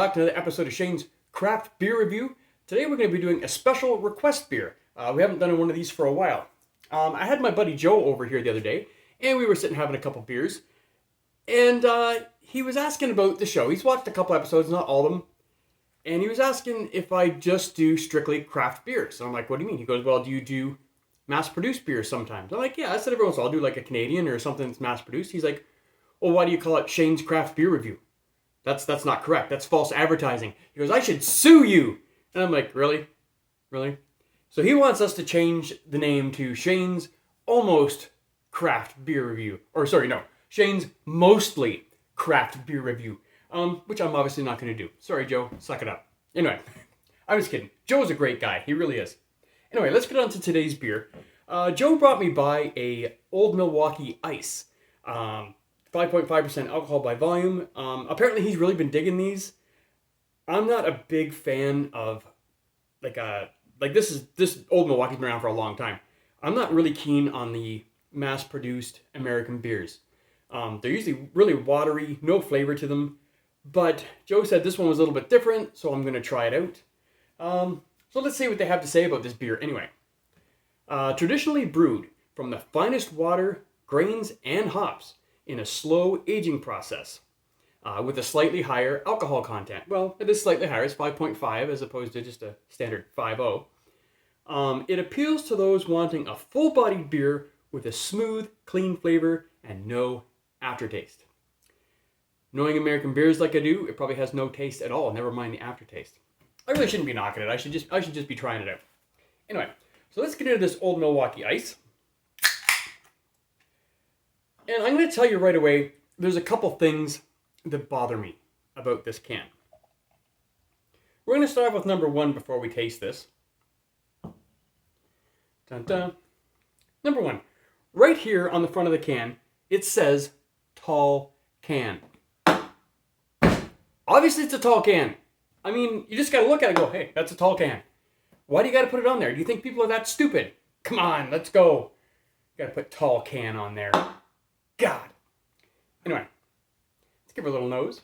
back to another episode of Shane's Craft Beer Review. Today we're going to be doing a special request beer. We haven't done one of these for a while. I had my buddy Joe over here the other day, and we were sitting having a couple beers, and he was asking about the show. He's watched a couple episodes, not all of them, and he was asking if I just do strictly craft beers. So I'm like, what do you mean? He goes, well, do you do mass-produced beers sometimes? I'm like, yeah, I said every once in a while I'll do like a Canadian or something that's mass-produced. He's like, well, why do you call it Shane's Craft Beer Review? That's not correct. That's false advertising. He goes, I should sue you. And I'm like, really? Really? So he wants us to change the name to Shane's Almost Craft Beer Review. Or sorry, no. Shane's Mostly Craft Beer Review. Which I'm obviously not going to do. Sorry, Joe. Suck it up. Anyway, I'm just kidding. Joe's a great guy. He really is. Anyway, let's get on to today's beer. Joe brought me by a Old Milwaukee Ice. 5.5% alcohol by volume. Apparently he's really been digging these. I'm not a big fan of this Old Milwaukee's been around for a long time. I'm not really keen on the mass-produced American beers. They're usually really watery, no flavor to them. But Joe said this one was a little bit different, so I'm going to try it out. So let's see what they have to say about this beer. Anyway, traditionally brewed from the finest water, grains, and hops in a slow aging process with a slightly higher alcohol content. Well, it is slightly higher. It's 5.5 as opposed to just a standard 5.0. It appeals to those wanting a full-bodied beer with a smooth, clean flavor and no aftertaste. Knowing American beers like I do, it probably has no taste at all, never mind the aftertaste. I really shouldn't be knocking it. I should just be trying it out. Anyway, so let's get into this Old Milwaukee Ice. And I'm going to tell you right away, there's a couple things that bother me about this can. We're going to start off with number one before we taste this. Dun dun. Number one, right here on the front of the can, it says tall can. Obviously it's a tall can. I mean, you just got to look at it and go, hey, that's a tall can. Why do you got to put it on there? Do you think people are that stupid? Come on, let's go. You got to put tall can on there. God. Anyway, let's give her a little nose.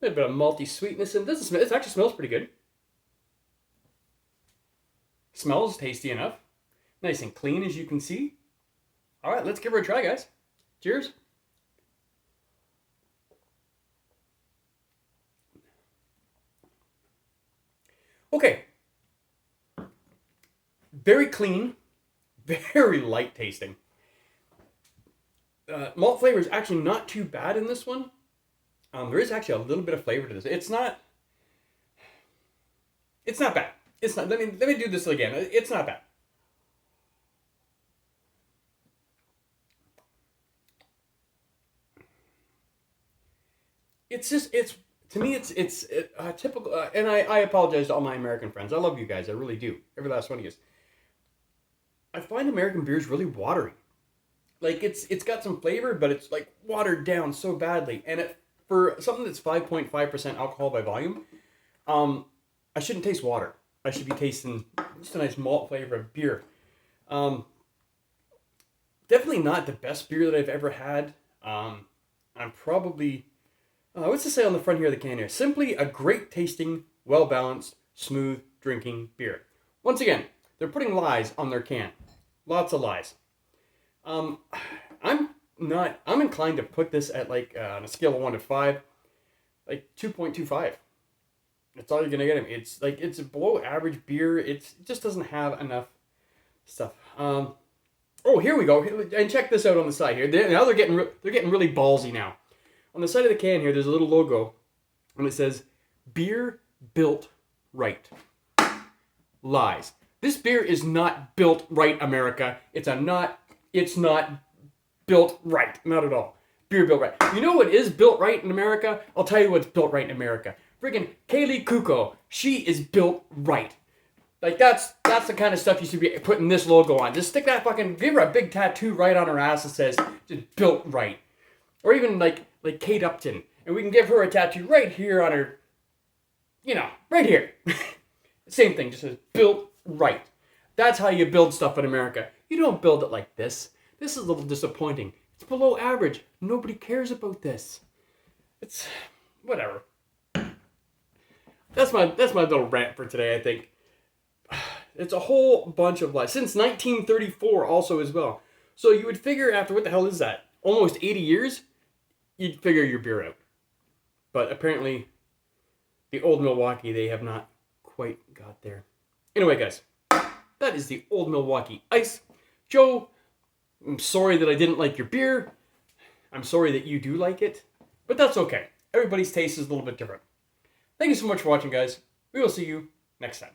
A little bit of malty sweetness in this. It actually smells pretty good. Smells tasty enough. Nice and clean, as you can see. All right, let's give her a try, guys. Cheers. Okay. Very clean. Very light tasting. Malt flavor is actually not too bad in this one. There is actually a little bit of flavor to this. It's not bad. It's not. Let me do this again. It's not bad. It's to me it's typical. And I apologize to all my American friends. I love you guys. I really do. Every last one of you. I find American beers really watery. Like it's got some flavor, but it's like watered down so badly. And for something that's 5.5% alcohol by volume, I shouldn't taste water. I should be tasting just a nice malt flavor of beer. Definitely not the best beer that I've ever had. I'm probably, what's it say on the front here of the can here? Simply a great tasting, well balanced, smooth drinking beer. Once again, they're putting lies on their can. Lots of lies. I'm inclined to put this at on a scale of 1 to 5, like 2.25. That's all you're gonna get. It's a below average beer. It just doesn't have enough stuff. Oh, here we go. And check this out on the side here. Now they're getting really ballsy now. On the side of the can here, there's a little logo, and it says "Beer built right." Lies. This beer is not built right, America. It's not built right. Not at all. Beer built right. You know what is built right in America? I'll tell you what's built right in America. Friggin' Kaylee Kuko. She is built right. Like, that's the kind of stuff you should be putting this logo on. Just stick that give her a big tattoo right on her ass that says, just built right. Or even like Kate Upton. And we can give her a tattoo right here on her, right here. Same thing, just says built right. That's how you build stuff in America. You don't build it like this. This is a little disappointing. It's below average. Nobody cares about this. It's whatever. That's my little rant for today, I think. It's a whole bunch of lies. Since 1934 also as well. So you would figure after, what the hell is that? Almost 80 years? You'd figure your beer out. But apparently, the old Milwaukee, they have not quite got there. Anyway, guys, that is the old Milwaukee Ice. Joe, I'm sorry that I didn't like your beer. I'm sorry that you do like it. But that's okay. Everybody's taste is a little bit different. Thank you so much for watching, guys. We will see you next time.